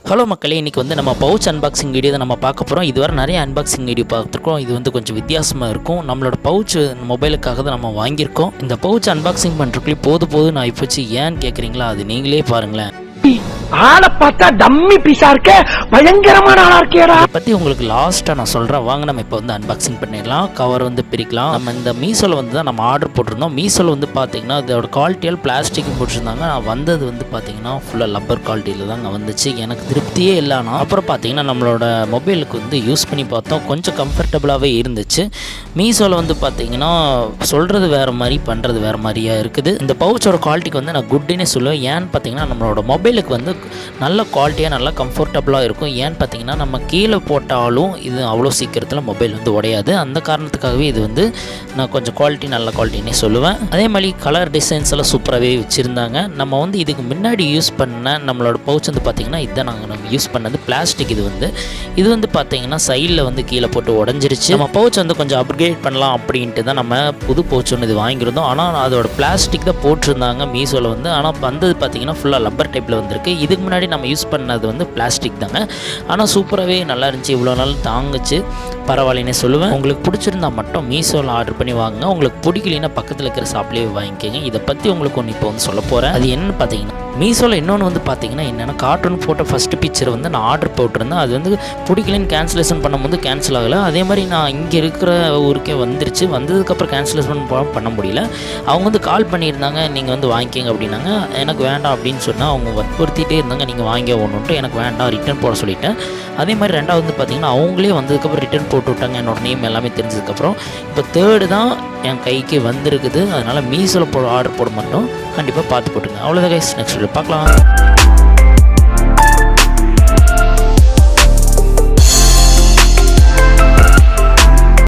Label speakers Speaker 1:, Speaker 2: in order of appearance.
Speaker 1: Hello மக்களே, இன்றைக்கி வந்து நம்ம பவுச் அன்பாக்சிங் வீடியோ தான் நம்ம பார்க்க போகிறோம். இதுவரை நிறைய அன்பாக்சிங் வீடியோ பார்த்துருக்கோம். இது வந்து கொஞ்சம் வித்தியாசமாக இருக்கும். நம்மளோட பவுச் மொபைலுக்காக தான் நம்ம வாங்கியிருக்கோம். இந்த பவுச் அன்பாக்சிங் பண்ணுறதுக்குள்ளே போது நான் இப்போச்சு ஏன்னு கேட்குறீங்களா? அது நீங்களே பாருங்களேன்.
Speaker 2: ஆளை பார்த்தா டம்மி பீஸா இருக்க, பயங்கரமான ஆளா இருக்கேடா.
Speaker 1: இதை பற்றி உங்களுக்கு லாஸ்ட்டாக நான் சொல்கிறேன். வாங்க நம்ம இப்போ வந்து அன்பாக்சிங் பண்ணிடலாம். கவர் வந்து பிரிக்கலாம். நம்ம இந்த மீஷோவில் வந்து தான் நம்ம ஆர்டர் போட்டிருந்தோம். மீஷோவில் வந்து பார்த்தீங்கன்னா அதோட குவாலிட்டியால் பிளாஸ்டிக் போட்டிருந்தாங்க. வந்தது வந்து பார்த்தீங்கன்னா ஃபுல்லாக லப்பர் குவாலிட்டியில் தாங்க வந்துச்சு. எனக்கு திருப்தியே இல்லைனா அப்புறம் பார்த்தீங்கன்னா நம்மளோட மொபைலுக்கு வந்து யூஸ் பண்ணி பார்த்தோம். கொஞ்சம் கம்ஃபர்டபுளாகவே இருந்துச்சு. மீஷோவில் வந்து பார்த்தீங்கன்னா சொல்கிறது வேறு மாதிரி, பண்ணுறது வேறு மாதிரியாக இருக்குது. இந்த பவுச்சோட குவாலிட்டிக்கு வந்து நான் குட்டுன்னே சொல்லுவேன். ஏன்னு பார்த்தீங்கன்னா நம்மளோட மொபைலுக்கு வந்து நல்ல குவாலிட்டியாக நல்லா கம்ஃபர்டபுளாக இருக்கும். ஏன்னு பார்த்தீங்கன்னா நம்ம கீழே போட்டாலும் இது அவ்வளோ சீக்கிரத்தில் மொபைல் வந்து உடையாது. அந்த காரணத்துக்காகவே இது வந்து நான் கொஞ்சம் நல்ல குவாலிட்டின்னே சொல்லுவேன். அதே மாதிரி கலர் டிசைன்ஸ் எல்லாம் சூப்பராகவே வச்சுருந்தாங்க. நம்ம வந்து இதுக்கு முன்னாடி யூஸ் பண்ண நம்மளோட பவுச் வந்து பார்த்திங்கன்னா இதுதான் நம்ம யூஸ் பண்ணது பிளாஸ்டிக். இது வந்து பார்த்திங்கன்னா சைடில் வந்து கீழே போட்டு உடஞ்சிருச்சு. நம்ம பவுச் வந்து கொஞ்சம் அப்கிரேட் பண்ணலாம் அப்படின்ட்டு தான் நம்ம புது பவுச் ஒன்று இது வாங்கியிருந்தோம். ஆனால் அதோட பிளாஸ்டிக் தான் போட்டிருந்தாங்க மீஷோவில் வந்து. ஆனால் வந்தது பார்த்திங்கன்னா ஃபுல்லாக லப்பர் டைப்பில் வந்திருக்கு. இதுக்கு முன்னாடி நம்ம யூஸ் பண்ணது வந்து பிளாஸ்டிக் தாங்க. ஆனால் சூப்பராகவே நல்லா இருந்துச்சு. இவ்வளோ நாள் தாங்குச்சு, பரவாயில்லன்னே சொல்லுவேன். உங்களுக்கு பிடிச்சிருந்தா மட்டும் மீஷோவில் ஆர்டர் பண்ணி வாங்குங்க. உங்களுக்கு பிடிக்கலைன்னா பக்கத்தில் இருக்கிற ஷாப்லேயே வாங்கிக்கோங்க. இதை பற்றி உங்களுக்கு ஒன்று இப்போ வந்து சொல்ல போகிறேன். அது என்னன்னு பார்த்தீங்கன்னா மீஷோவில் இன்னொன்று வந்து பார்த்தீங்கன்னா என்னென்னா கார்ட்டூன் ஃபோட்டோ ஃபஸ்ட்டு பிக்சர் வந்து நான் ஆர்டர் போட்டிருந்தேன். அது வந்து பிடிக்கலன்னு கேன்சலேஷன் பண்ணும்போது கேன்சல் ஆகலை. அதே மாதிரி நான் இங்கே இருக்கிற ஊருக்கே வந்துருச்சு. வந்ததுக்கப்புறம் கேன்சலேஷன் பண்ண முடியல. அவங்க வந்து கால் பண்ணியிருந்தாங்க, நீங்கள் வந்து வாங்கிக்கோங்க அப்படின்னாங்க. எனக்கு வேண்டாம் அப்படின்னு சொன்னால் அவங்க வற்புறுத்திட்டே இருந்தாங்க, நீங்கள் வாங்கி ஒன்றுன்ட்டு. எனக்கு வேண்டாம், ரிட்டர்ன் போட சொல்லிட்டேன். அதே மாதிரி ரெண்டாவது வந்து பார்த்திங்கன்னா அவங்களே வந்ததுக்கப்புறம் ரிட்டர்ன் போட்டு விட்டாங்க. என்னோடய நேம் எல்லாமே தெரிஞ்சதுக்கப்புறம். இப்போ தேர்டு தான் என் கைக்கு வந்திருக்குது. அதனால் மீஷோவில் ஆர்டர் போட மாட்டோம். கண்டிப்பாக பார்த்து போட்டுங்க. அவ்வளோதான் கைஸ், நெக்ஸ்ட் வீடியோ பார்க்கலாம்.